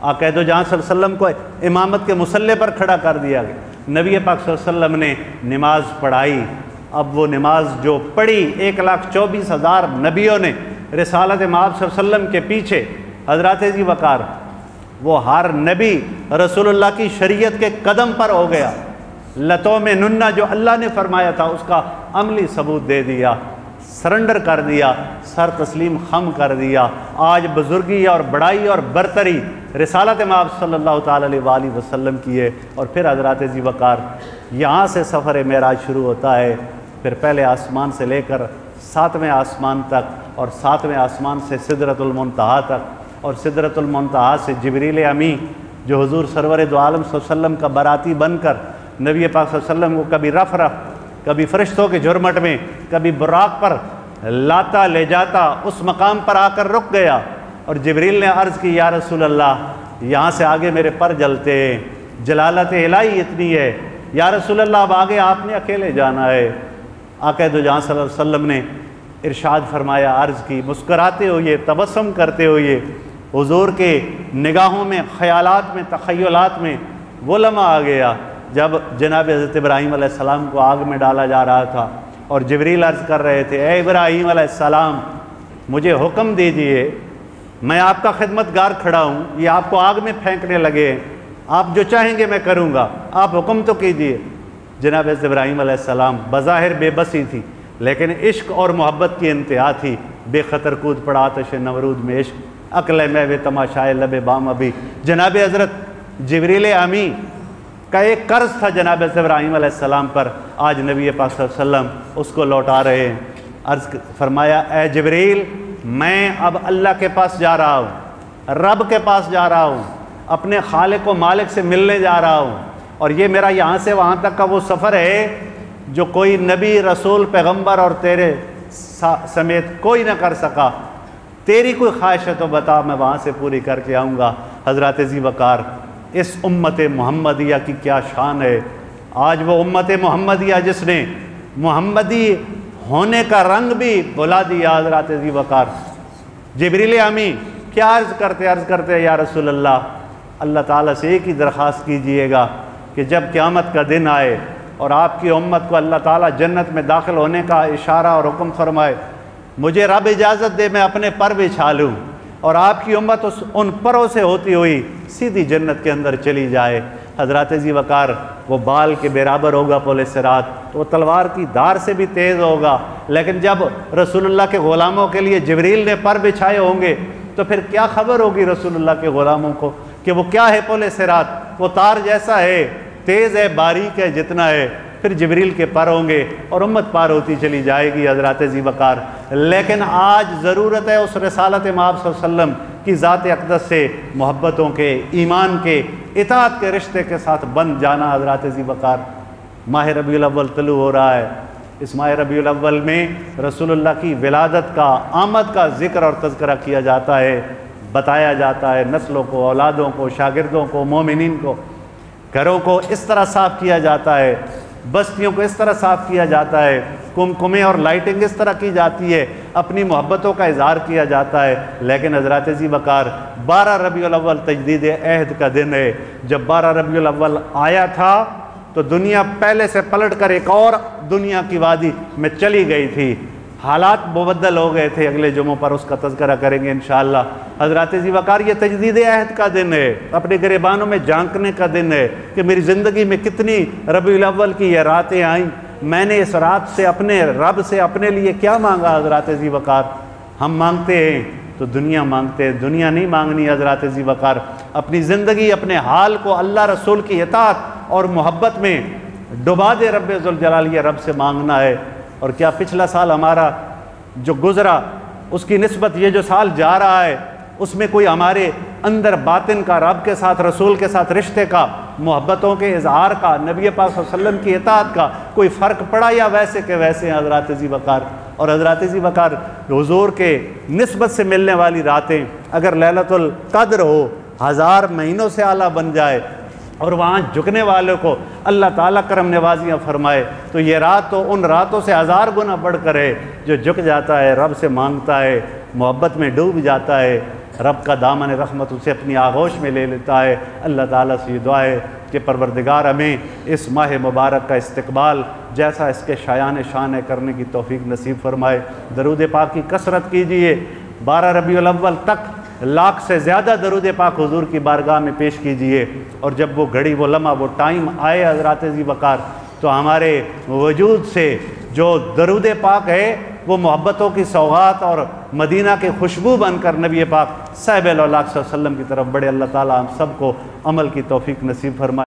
आक़ा दो जहां सल्लल्लाहु अलैहि वसल्लम को इमामत के मुसल्ले पर खड़ा कर दिया गया। नबी पाक सल्लल्लाहु अलैहि वसल्लम ने नमाज पढ़ाई। अब वो नमाज जो पढ़ी 1,24,000 नबियों ने रिसालत माब सल्लल्लाहु अलैहि वसल्लम के पीछे, हज़रत जी वक़ार वो हर नबी रसूलुल्लाह की शरीयत के कदम पर हो गया। लतों में नुन्ना जो अल्लाह ने फरमाया था उसका अमली सबूत दे दिया, सरेंडर कर दिया, सर तस्लीम खम कर दिया। आज बुजुर्गी और बड़ाई और बरतरी रिसालत माब सल्लल्लाहु ताला अलैहि वसल्लम की है। और फिर हज़रत जी वक़ार यहाँ से सफ़र मेराज शुरू होता है। फिर पहले आसमान से लेकर 7वें आसमान तक, और 7वें आसमान से सिदरतुल मुंतहा तक, और सिदरतुल मुंतहा से जिब्रील अमी जो हुजूर सरवर दो आलम सल्लल्लाहु अलैहि वसल्लम का बाराती बनकर नबी पाक सल्लल्लाहु अलैहि वसल्लम को कभी रफ़ कभी फ़रिश्तों के झुरमट में, कभी बुराक पर लाता ले जाता, उस मकाम पर आकर रुक गया। और जिब्रील ने अर्ज़ की, या रसूल अल्लाह यहाँ से आगे मेरे पर जलते हैं, जलालत इलाही इतनी है, या रसूल अल्लाह अब आगे आपने अकेले जाना है। आक़ा दो जहां सल्लल्लाहु अलैहि वसल्लम ने इरशाद फरमाया, अर्ज़ की, मुस्कुराते हुए, तबस्सुम करते हुए, हुजूर के निगाहों में, ख़यालात में, तख़य्युलात में वो लम्हा आ गया जब जनाब हज़रत इब्राहीम अलैहिस्सलाम को आग में डाला जा रहा था और जिब्रील अर्ज़ कर रहे थे, ए इब्राहीम अलैहिस्सलाम मुझे हुक्म दीजिए, मैं आपका खिदमतगार खड़ा हूँ, ये आपको आग में फेंकने लगे हैं, आप जो चाहेंगे मैं करूँगा, आप हुक्म तो कीजिए। जनाब हज़रत इब्राहीम अलैहिस्सलाम बज़ाहिर बेबसी थी, लेकिन इश्क और मोहब्बत की इंतहा थी। बेखतर कूद पड़ा आतिश नमरूद में इश्क, अक्ल में वे तमाशाए लबे बाम अभी। जनाब हज़रत जिब्रील अमी का एक कर्ज था जनाब हज़रत इब्राहीम अलैहिस्सलाम पर, आज नबी पाक सल्लल्लाहु अलैहि वसल्लम उसको लौटा रहे हैं। अर्ज़ फरमाया, ए जिब्रील मैं अब अल्लाह के पास जा रहा हूँ, रब के पास जा रहा हूँ, अपने खालिक व मालिक से मिलने जा रहा हूँ, और ये मेरा यहाँ से वहाँ तक का वो सफ़र है जो कोई नबी, रसूल, पैगम्बर और तेरे समेत कोई ना कर सका। तेरी कोई ख्वाहिश है तो बता, मैं वहाँ से पूरी करके आऊँगा। हज़रत जी वक़ार, इस उम्मत मोहम्मदिया की क्या शान है। आज वो उम्मत मोहम्मदिया जिसने मोहम्मदी होने का रंग भी भुला दिया। हज़रत जी वक़ार जिब्रील अमी क्या अर्ज़ करते या रसूल अल्लाह, अल्लाह ताला से एक ही दरख्वास्त कीजिएगा कि जब क़यामत का दिन आए और आपकी उम्मत को अल्लाह ताला जन्नत में दाखिल होने का इशारा और हुक्म फरमाए, मुझे रब इजाज़त दे मैं अपने पर बिछा लूँ और आपकी उम्मत उन परों से होती हुई सीधी जन्नत के अंदर चली जाए। हज़रत जी वक़ार वो बाल के बराबर होगा पुल सिरात, तो वो तलवार की धार से भी तेज़ होगा। लेकिन जब रसूलुल्लाह के ग़ुलामों के लिए जिब्रील ने पर बिछाए होंगे तो फिर क्या खबर होगी रसूलुल्लाह के ग़ुलामों को कि वो क्या है पुल सिरात, वो तार जैसा है, तेज़ है, बारीक है जितना है। फिर जिब्रील के पर होंगे और उम्मत पार होती चली जाएगी। हज़रत जी वक़ार, लेकिन आज ज़रूरत है उस रसालत माब सल्लल्लाहु अलैहि वसल्लम की ज़ात अक़दस से मोहब्बतों के, ईमान के, इताअत के रिश्ते के साथ बन जाना। हज़रत जी वक़ार, माह रबीउल अव्वल तलू हो रहा है। इस माह रबीउल अव्वल में रसूलुल्लाह की विलादत का, आमद का ज़िक्र और तज़किरा किया जाता है, बताया जाता है। नस्लों को, औलादों को, शागिर्दों को, मोमिनीन को, घरों को इस तरह साफ़ किया जाता है, बस्तियों को इस तरह साफ़ किया जाता है, कुमकुमें और लाइटिंग इस तरह की जाती है, अपनी मोहब्बतों का इज़हार किया जाता है। लेकिन हज़रत जी वक़ार 12 रबीउल अव्वल तजदीद अहद का दिन है। जब 12 रबीउल अव्वल आया था तो दुनिया पहले से पलट कर एक और दुनिया की वादी में चली गई थी, हालात मुबद्दल हो गए थे। अगले जुम्मों पर उसका तज़किरा करेंगे इंशाअल्लाह। हज़रत जी वक़ार, ये तजदीद अहद का दिन है, अपने गिरेबानों में झांकने का दिन है कि मेरी ज़िंदगी में कितनी रबीउल अव्वल की ये रातें आईं, मैंने इस रात से अपने रब से अपने लिए क्या मांगा। हज़रत जी वक़ार, हम मांगते हैं तो दुनिया मांगते हैं, दुनिया नहीं मांगनी। हज़रत जी वक़ार, अपनी ज़िंदगी, अपने हाल को अल्लाह रसूल की इताअत और मोहब्बत में डुबा दे। रब ज़ुल जलाल, ये रब से मांगना है। और क्या पिछला साल हमारा जो गुज़रा उसकी निस्बत ये जो साल जा रहा है उसमें कोई हमारे अंदर बातिन का, रब के साथ, रसूल के साथ रिश्ते का, मोहब्बतों के इजहार का, नबी पाक सल्लल्लाहु अलैहि वसल्लम की इताअत का कोई फ़र्क पड़ा, या वैसे के वैसे हैं हज़रत जी वक़ार। और हज़रत जी वक़ार, हुज़ूर के निस्बत से मिलने वाली रातें अगर लैलतुल क़द्र हो, 1000 महीनों से आला बन जाए और वहाँ झुकने वालों को अल्लाह ताला करम नवाजियाँ फरमाए, तो ये रात तो उन रातों से 1000 गुना बढ़कर है। जो झुक जाता है, रब से मांगता है, मोहब्बत में डूब जाता है, रब का दामन रहमत उसे अपनी आगोश में ले लेता है। अल्लाह ताला से ये दुआ है कि परवरदिगार हमें इस माह मुबारक का इस्तकबाल जैसा इसके शायान शान है करने की तौफीक नसीब फरमाए। दरूद पाक की कसरत कीजिए। 12 रबीउल अव्वल तक लाख से ज़्यादा दरूद पाक हुजूर की बारगाह में पेश कीजिए, और जब वो घड़ी, वो लम्हा, वो टाइम आए हज़रात ज़ी वक़ार, तो हमारे वजूद से जो दरूद पाक है वो मोहब्बतों की सौगात और मदीना के खुशबू बनकर नबी पाक साहिब-ए-लौलाक सल्लल्लाहु अलैहि वसल्लम की तरफ बढ़े। अल्लाह ताला हम सबको अमल की तौफीक नसीब फरमाए।